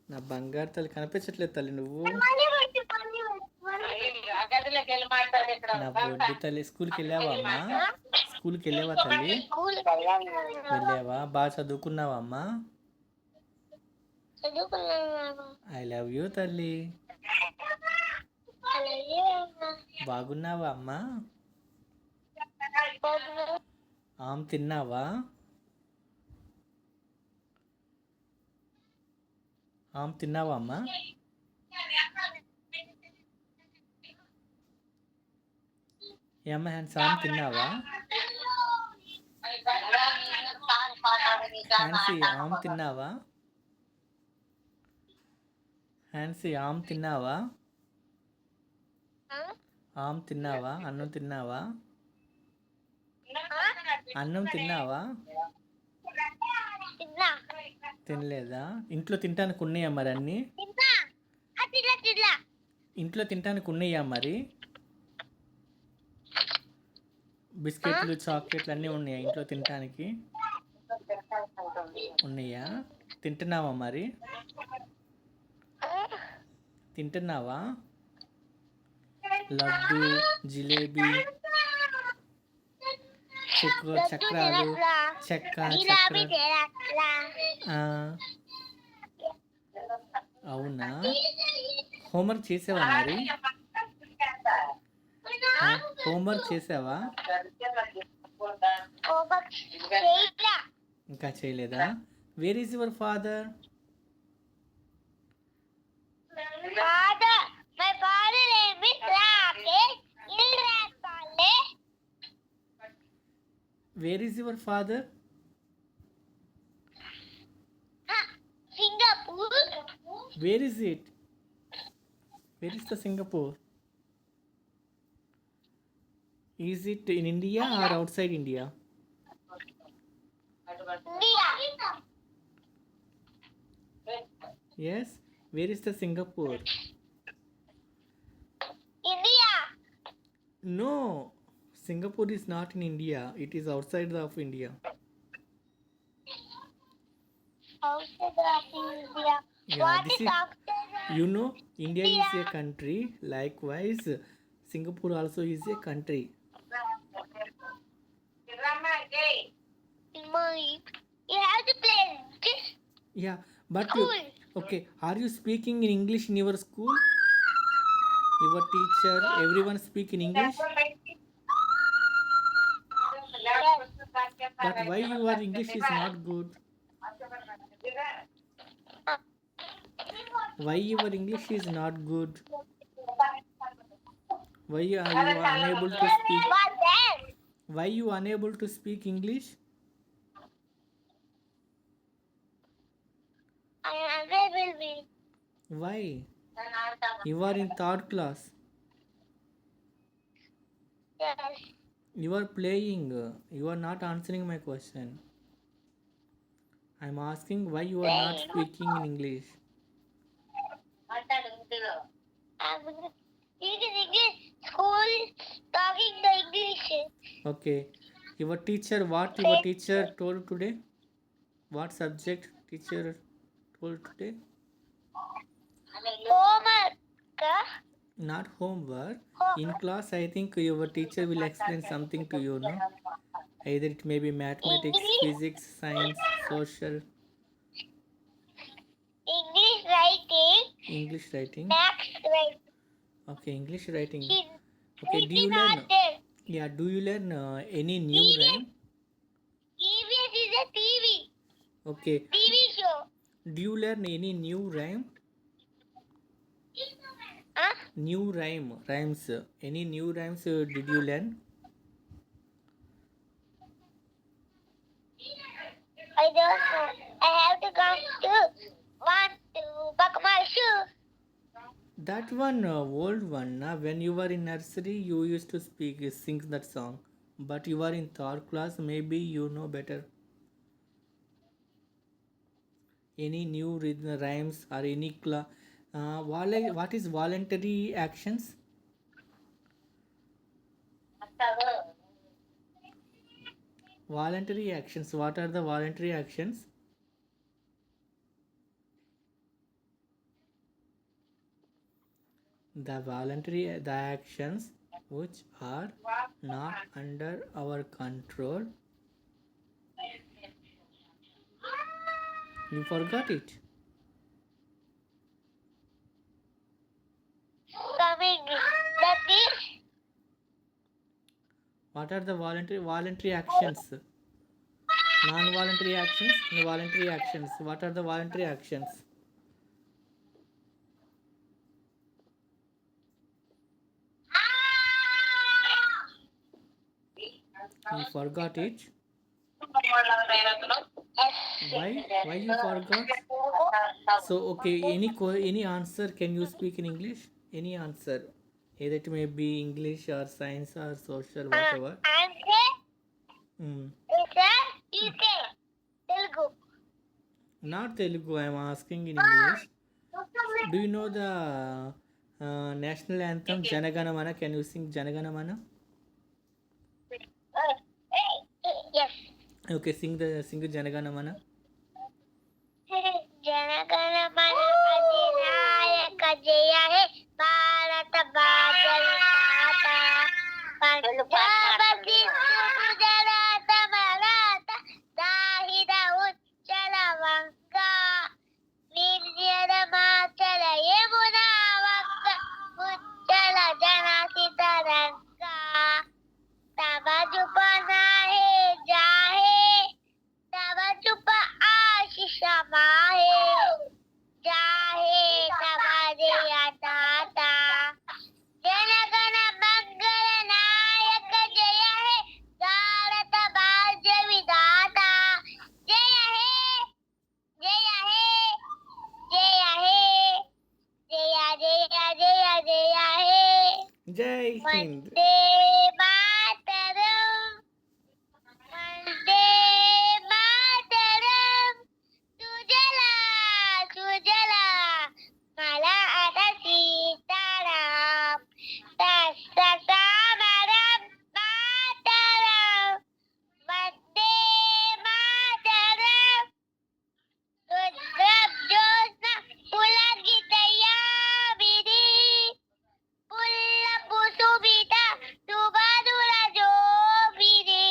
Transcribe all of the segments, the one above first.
నా బంగారు తల్లి కనిపించట్లేదు తల్లి నువ్వు. నా బొడ్డు తల్లి. స్కూల్కి వెళ్ళావా అమ్మా? స్కూల్కి వెళ్ళావా తల్లి? వెళ్ళావా? బాగా చదువుకున్నావా అమ్మా? ఐ లవ్ యూ తల్లి. బాగున్నావా అమ్మా? తిన్నావా? తిన్నావా అమ్మా? ఏమ్మా హ్యాన్స్ తిన్నావా? హ్యాన్సీ తిన్నావా? హ్యాన్సీ తిన్నావా? తిన్నావా? అన్నం తిన్నావా? అన్నం తిన్నావా? తినలేదా? ఇంట్లో తినటానికి ఉన్నాయా మరి అన్నీ? ఇంట్లో తినటానికి ఉన్నాయా మరి? బిస్కెట్లు చాక్లెట్లు అన్నీ ఉన్నాయా ఇంట్లో తినటానికి? ఉన్నాయా? తింటున్నావా మరి? తింటున్నావా? లడ్డు, జిలేబీ, చక్రాలు, అవునా? హోంవర్క్ చేసావా మరి? హోంవర్క్ చేసావా? ఇంకా చేయలేదా? Where is your father? Where is your father? Singapore. Where is it? Where is the Singapore? Is it in India or outside India? India. Yes. Where is the Singapore? India. No. Singapore is not in India. It is outside of India. Outside of India. Yeah, What this is is, outside? you know, India is a country. Likewise, Singapore also is a country. You have to play this. Yeah, but School. Okay, are you speaking in English in your school? Your teacher, everyone speak in English? But why your English is not good? Why your English is not good? Why are you unable to speak? Why you unable to speak English? I am unable. Why? You are in third class. Yes. You are playing. You are not answering my question. I am asking why you are not speaking in English. I'm speaking English. School talking the English. Okay. Your teacher, what your teacher told today? What subject teacher told today? Homework. Not homework. In class, I think your teacher will explain something to you, no? Either it may be mathematics, English. physics, science, social. English writing. English writing. Maths writing. Okay, English writing. He- Okay, do you It's learn? not there. Yeah, do you learn any new rhyme? EVS is a TV. Okay, TV show. do you learn any new rhyme? Huh? New rhymes. Any new rhymes did you learn? I don't know. I have to come to buckle my shoe. That one old one. When you were in nursery, you used to sing that song. But you are in third class, maybe you know better. Any new rhymes or any what is voluntary actions? Voluntary actions. What are the voluntary actions? The actions which are not under our control. You forgot it. Coming. That is What are the voluntary actions? Non-voluntary actions and voluntary actions. What are the voluntary actions? You forgot it. Why? Why you forgot? So okay, any answer? Can you speak in English? Any answer? Either it may be English or science or social, whatever. answer Hmm. is a you say Telugu. Not Telugu. I am asking in English. Do you know the national anthem Janaganamana? Can you sing Janaganamana? Yes. Okay, sing the Janaganamana. జనగణ మన అధినాయక జయ హే భారత భాగ్యవిధాత పంజాబ సింధు గుజరాత మరాఠ దాహిద ఉచ్చల వంగ వింధ్యద మాచల యమునా వంగ ఉచ్చల జనసి తరంగ తవ జుపనా హే జాహే तब चुप आशीष माहे जाहे तबाजे दाता जनगण मंगल नायक जय हे भारत भाग्य विधाता जय हे जय हे जय हे जय जय जय जय हे Jai Hind. वंदे मातरम वंदे मातरम सुजला सुजला मला आता सीताराम तत्ससामरम मातरम Vande Mataram रुद्रज्योत्स्ना पुलकितयामिनी पुल्लकुसुमिता सुमधुरजोभिनी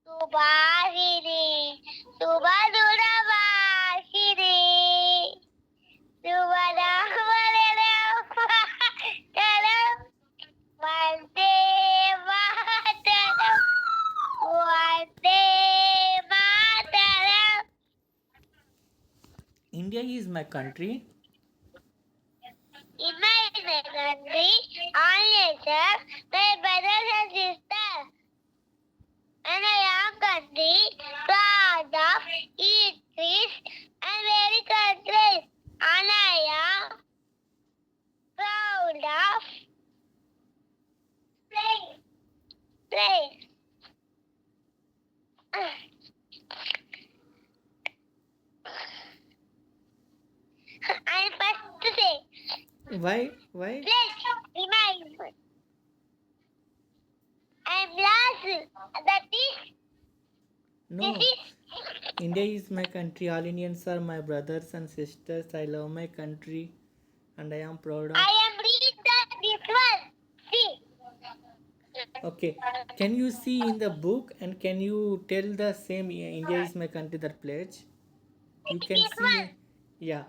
Subhashini सुमधुरभाषिनी सुमनामरमातरम Vande Mataram Vande Mataram India is my country. In my country, all nations, my brothers and sisters, and I am country, proud of its trees and very countries, and I am proud of place. I must say, Why? Why? place remind me. I am lost. That is, No. this is. India is my country. All Indians are my brothers and sisters. I love my country and I am proud of. I am reading this one. See. Okay. Can you see in the book and can you tell the same India is my country that pledge? You can This see. one. Yeah.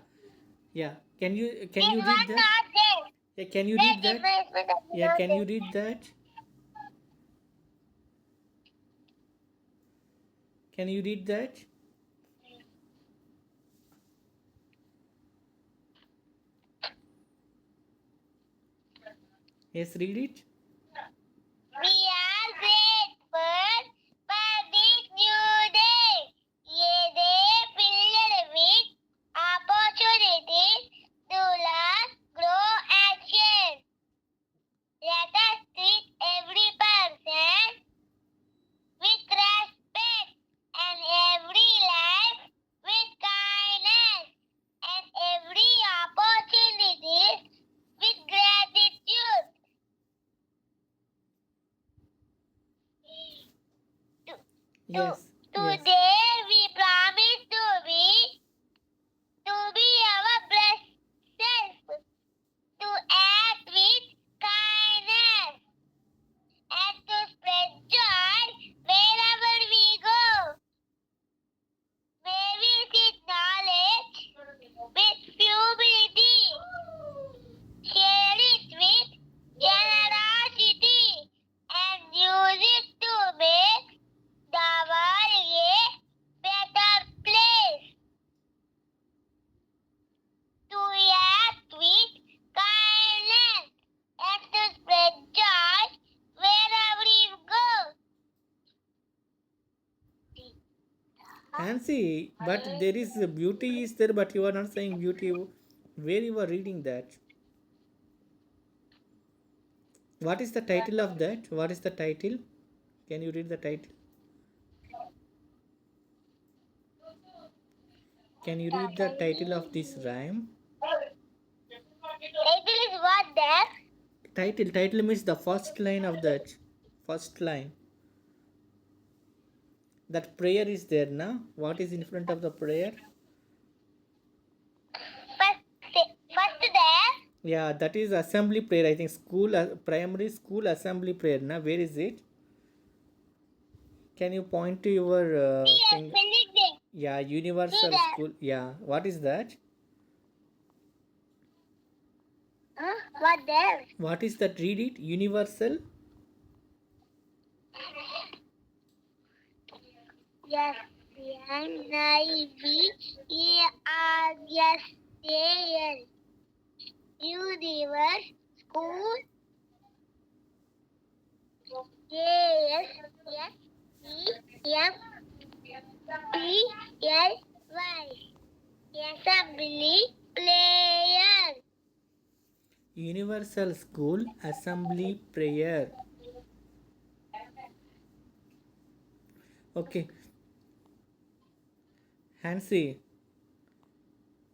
Yeah. Can you This read one that? not there. Yeah, can you There read is that? my Yeah, can you read that? Can you read that? Yes, read it. We are grateful for this new day. A day filled with opportunities to learn, grow, and share. Let us treat every person with respect and every life with kindness and every opportunity with gratitude. Yes. Yes. Today we promise to be our best self to Hansi, but there is beauty is there, but you are not saying beauty. Where you are reading that? What is the title of that? What is the title? Can you read the title? Can you read the title of this rhyme? Title is what there? Title means the first line of that. First line. That prayer is there, na? What is in front of the prayer? First there. Yeah, that is assembly prayer. I think school, primary school assembly prayer, na? Where is it? Can you point to your finger? Benedict. Yeah, universal See there. school. Yeah, what is that? What there? What is that? Read it. Universal. Yes, NIVERSAL. Universe School. ASSEMPLY. Assembly player. Universal School Assembly Prayer. Okay. Hansi,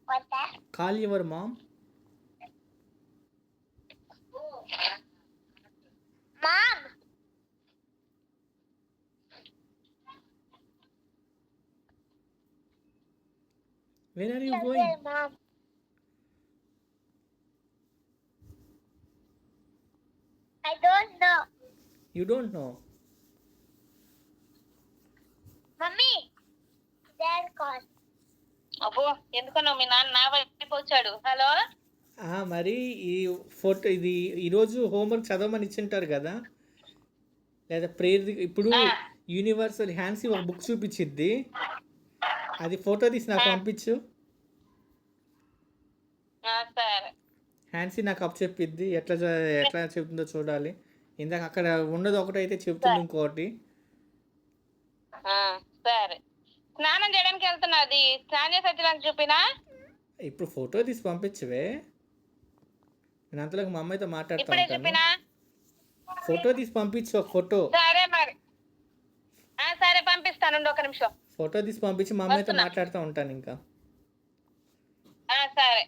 What that? call your mom. Mom. Where are you Yes, going? yes, Mom. I don't know. You don't know. Mummy. Dad call. అబ్బో ఎందుకన్నా మీ నాన్న నా వైపు వచ్చాడు. Hello మరి ఈ photo ఇది ఈరోజు హోంవర్క్ చదవమని ఇచ్చింటారు కదా, లేదా ప్రేయర్ ఇప్పుడు యూనివర్సల్ హ్యాన్సీ ఒక బుక్ చూపించిద్ది, అది ఫోటో తీసి నాకు పంపించు. సరే హ్యాన్సీ నాకు అప్ చెప్పిద్ది, ఎట్లా చెప్తుందో చూడాలి. ఇందాక అక్కడ ఉన్నది ఒకటి అయితే చెప్తుంది ఇంకోటి. సరే స్నానం చేయడానికి వెళ్తున్నా, అది స్నానం చేసి వచ్చేదానికి చూపినా. ఇప్పుడు ఫోటో తీసి పంపించవే, నేను అంతలోకి మా అమ్మాయితో మాట్లాడుతూ ఇప్పుడే ఉంటాను. చూపినా. ఫోటో తీసి పంపించు, ఒక ఫోటో. సరే మరి సరే పంపిస్తాను, ఒక నిమిషం. ఫోటో తీసి పంపించి మా అమ్మాయితో మాట్లాడుతూ ఉంటాను ఇంకా. సరే